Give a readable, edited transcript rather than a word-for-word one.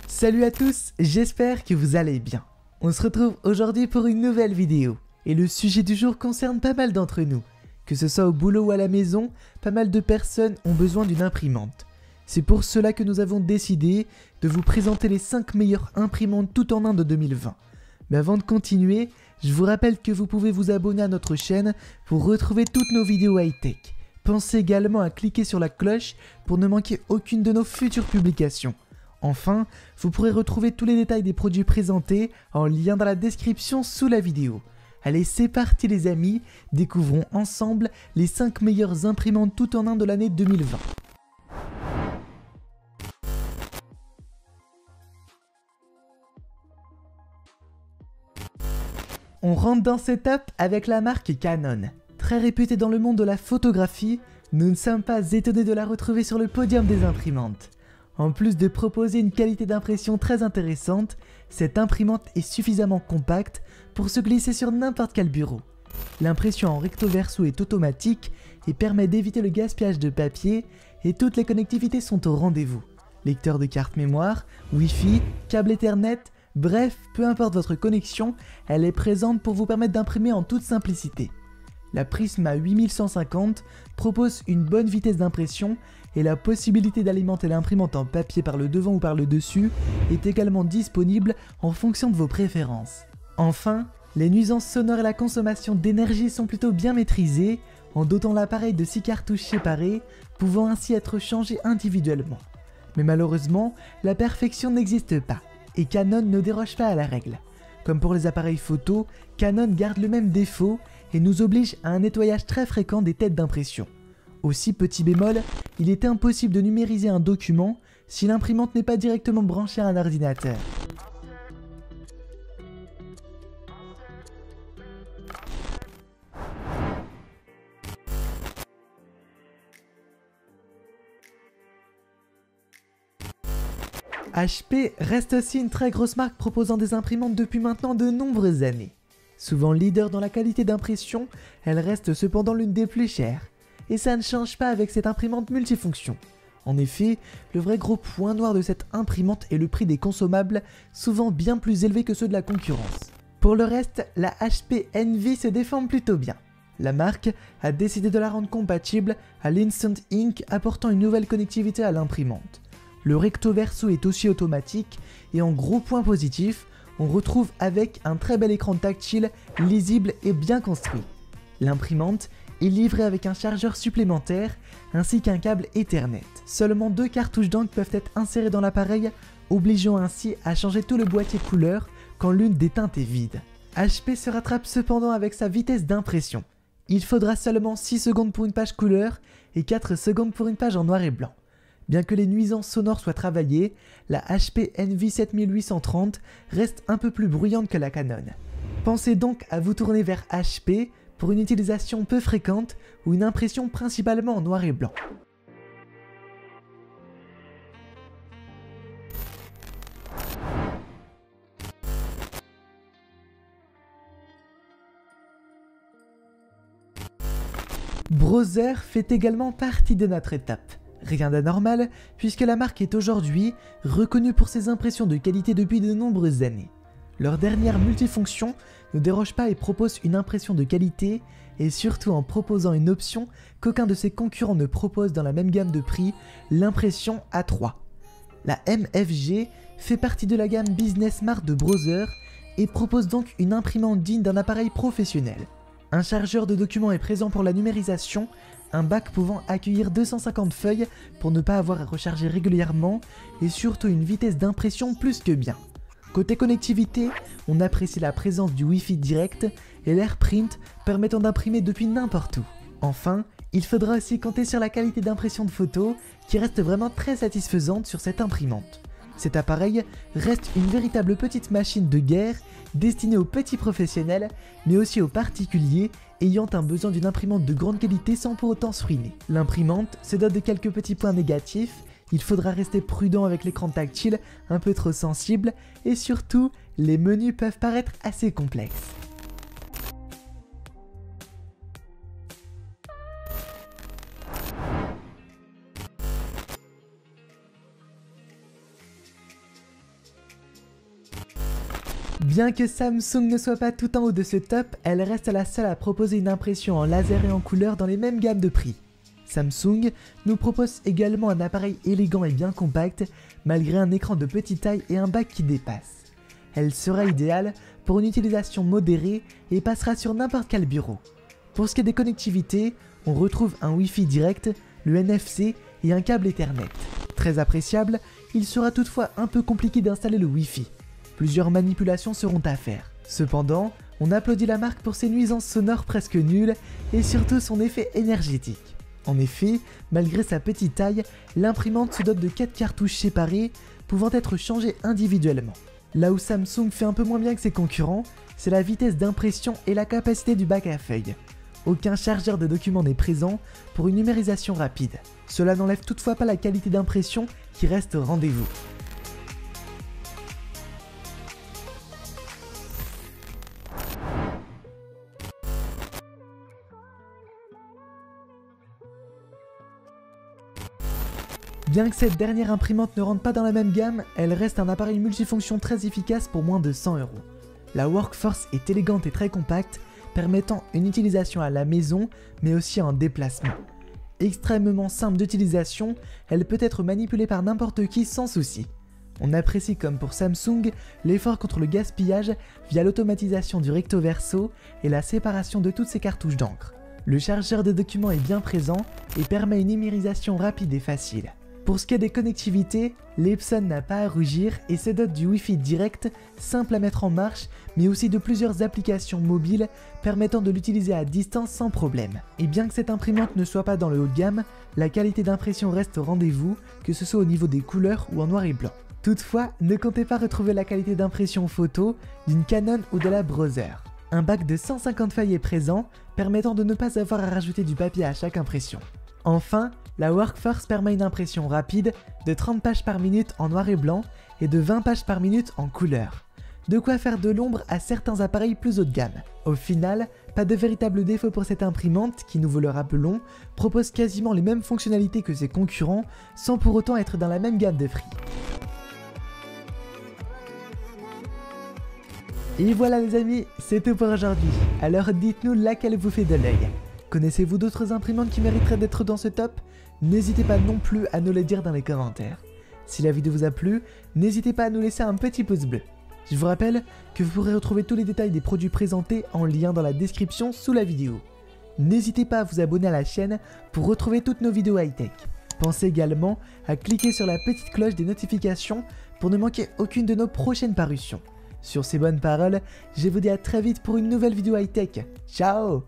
Salut à tous, j'espère que vous allez bien. On se retrouve aujourd'hui pour une nouvelle vidéo. Et le sujet du jour concerne pas mal d'entre nous. Que ce soit au boulot ou à la maison, pas mal de personnes ont besoin d'une imprimante. C'est pour cela que nous avons décidé de vous présenter les 5 meilleures imprimantes tout en un de 2020. Mais avant de continuer, je vous rappelle que vous pouvez vous abonner à notre chaîne pour retrouver toutes nos vidéos high-tech. Pensez également à cliquer sur la cloche pour ne manquer aucune de nos futures publications. Enfin, vous pourrez retrouver tous les détails des produits présentés en lien dans la description sous la vidéo. Allez, c'est parti les amis, découvrons ensemble les 5 meilleures imprimantes tout en un de l'année 2020. On rentre dans cette étape avec la marque Canon. Très réputée dans le monde de la photographie, nous ne sommes pas étonnés de la retrouver sur le podium des imprimantes. En plus de proposer une qualité d'impression très intéressante, cette imprimante est suffisamment compacte pour se glisser sur n'importe quel bureau. L'impression en recto verso est automatique et permet d'éviter le gaspillage de papier et toutes les connectivités sont au rendez-vous. Lecteur de carte mémoire, Wi-Fi, câble Ethernet, bref, peu importe votre connexion, elle est présente pour vous permettre d'imprimer en toute simplicité. La Prisma 8150 propose une bonne vitesse d'impression et la possibilité d'alimenter l'imprimante en papier par le devant ou par le dessus est également disponible en fonction de vos préférences. Enfin, les nuisances sonores et la consommation d'énergie sont plutôt bien maîtrisées en dotant l'appareil de 6 cartouches séparées, pouvant ainsi être changées individuellement. Mais malheureusement, la perfection n'existe pas et Canon ne déroge pas à la règle. Comme pour les appareils photo, Canon garde le même défaut et nous oblige à un nettoyage très fréquent des têtes d'impression. Aussi, petit bémol, il est impossible de numériser un document si l'imprimante n'est pas directement branchée à un ordinateur. HP reste aussi une très grosse marque proposant des imprimantes depuis maintenant de nombreuses années. Souvent leader dans la qualité d'impression, elle reste cependant l'une des plus chères. Et ça ne change pas avec cette imprimante multifonction. En effet, le vrai gros point noir de cette imprimante est le prix des consommables, souvent bien plus élevé que ceux de la concurrence. Pour le reste, la HP Envy se défend plutôt bien. La marque a décidé de la rendre compatible à l'Instant Ink, apportant une nouvelle connectivité à l'imprimante. Le recto verso est aussi automatique et en gros point positif, on retrouve avec un très bel écran tactile, lisible et bien construit. L'imprimante est livrée avec un chargeur supplémentaire ainsi qu'un câble Ethernet. Seulement 2 cartouches d'encre peuvent être insérées dans l'appareil, obligeant ainsi à changer tout le boîtier de couleur quand l'une des teintes est vide. HP se rattrape cependant avec sa vitesse d'impression. Il faudra seulement 6 secondes pour une page couleur et 4 secondes pour une page en noir et blanc. Bien que les nuisances sonores soient travaillées, la HP Envy 7830 reste un peu plus bruyante que la Canon. Pensez donc à vous tourner vers HP pour une utilisation peu fréquente ou une impression principalement en noir et blanc. Brother fait également partie de notre étape. Rien d'anormal puisque la marque est aujourd'hui reconnue pour ses impressions de qualité depuis de nombreuses années. Leur dernière multifonction ne déroge pas et propose une impression de qualité et surtout en proposant une option qu'aucun de ses concurrents ne propose dans la même gamme de prix, l'impression A3. La MFG fait partie de la gamme Business Smart de Brother et propose donc une imprimante digne d'un appareil professionnel. Un chargeur de documents est présent pour la numérisation, un bac pouvant accueillir 250 feuilles pour ne pas avoir à recharger régulièrement et surtout une vitesse d'impression plus que bien. Côté connectivité, on apprécie la présence du Wi-Fi direct et l'AirPrint permettant d'imprimer depuis n'importe où. Enfin, il faudra aussi compter sur la qualité d'impression de photos qui reste vraiment très satisfaisante sur cette imprimante. Cet appareil reste une véritable petite machine de guerre destinée aux petits professionnels mais aussi aux particuliers ayant un besoin d'une imprimante de grande qualité sans pour autant se ruiner. L'imprimante se dote de quelques petits points négatifs Il faudra rester prudent avec l'écran tactile, un peu trop sensible, et surtout, les menus peuvent paraître assez complexes. Bien que Samsung ne soit pas tout en haut de ce top, elle reste la seule à proposer une impression en laser et en couleur dans les mêmes gammes de prix. Samsung nous propose également un appareil élégant et bien compact, malgré un écran de petite taille et un bac qui dépasse. Elle sera idéale pour une utilisation modérée et passera sur n'importe quel bureau. Pour ce qui est des connectivités, on retrouve un Wi-Fi direct, le NFC et un câble Ethernet. Très appréciable, il sera toutefois un peu compliqué d'installer le Wi-Fi. Plusieurs manipulations seront à faire. Cependant, on applaudit la marque pour ses nuisances sonores presque nulles et surtout son effet énergétique. En effet, malgré sa petite taille, l'imprimante se dote de 4 cartouches séparées pouvant être changées individuellement. Là où Samsung fait un peu moins bien que ses concurrents, c'est la vitesse d'impression et la capacité du bac à feuilles. Aucun chargeur de documents n'est présent pour une numérisation rapide. Cela n'enlève toutefois pas la qualité d'impression qui reste au rendez-vous. Bien que cette dernière imprimante ne rentre pas dans la même gamme, elle reste un appareil multifonction très efficace pour moins de 100 €. La Workforce est élégante et très compacte, permettant une utilisation à la maison, mais aussi en déplacement. Extrêmement simple d'utilisation, elle peut être manipulée par n'importe qui sans souci. On apprécie comme pour Samsung l'effort contre le gaspillage via l'automatisation du recto verso et la séparation de toutes ses cartouches d'encre. Le chargeur de documents est bien présent et permet une numérisation rapide et facile. Pour ce qui est des connectivités, l'Epson n'a pas à rougir et se dote du Wi-Fi direct, simple à mettre en marche, mais aussi de plusieurs applications mobiles permettant de l'utiliser à distance sans problème. Et bien que cette imprimante ne soit pas dans le haut de gamme, la qualité d'impression reste au rendez-vous, que ce soit au niveau des couleurs ou en noir et blanc. Toutefois, ne comptez pas retrouver la qualité d'impression photo d'une Canon ou de la Brother. Un bac de 150 feuilles est présent, permettant de ne pas avoir à rajouter du papier à chaque impression. Enfin, la Workforce permet une impression rapide de 30 pages par minute en noir et blanc et de 20 pages par minute en couleur. De quoi faire de l'ombre à certains appareils plus haut de gamme. Au final, pas de véritable défaut pour cette imprimante qui, nous vous le rappelons, propose quasiment les mêmes fonctionnalités que ses concurrents sans pour autant être dans la même gamme de prix. Et voilà les amis, c'est tout pour aujourd'hui. Alors dites-nous laquelle vous fait de l'œil. Connaissez-vous d'autres imprimantes qui mériteraient d'être dans ce top? N'hésitez pas non plus à nous le dire dans les commentaires. Si la vidéo vous a plu, n'hésitez pas à nous laisser un petit pouce bleu. Je vous rappelle que vous pourrez retrouver tous les détails des produits présentés en lien dans la description sous la vidéo. N'hésitez pas à vous abonner à la chaîne pour retrouver toutes nos vidéos high-tech. Pensez également à cliquer sur la petite cloche des notifications pour ne manquer aucune de nos prochaines parutions. Sur ces bonnes paroles, je vous dis à très vite pour une nouvelle vidéo high-tech. Ciao!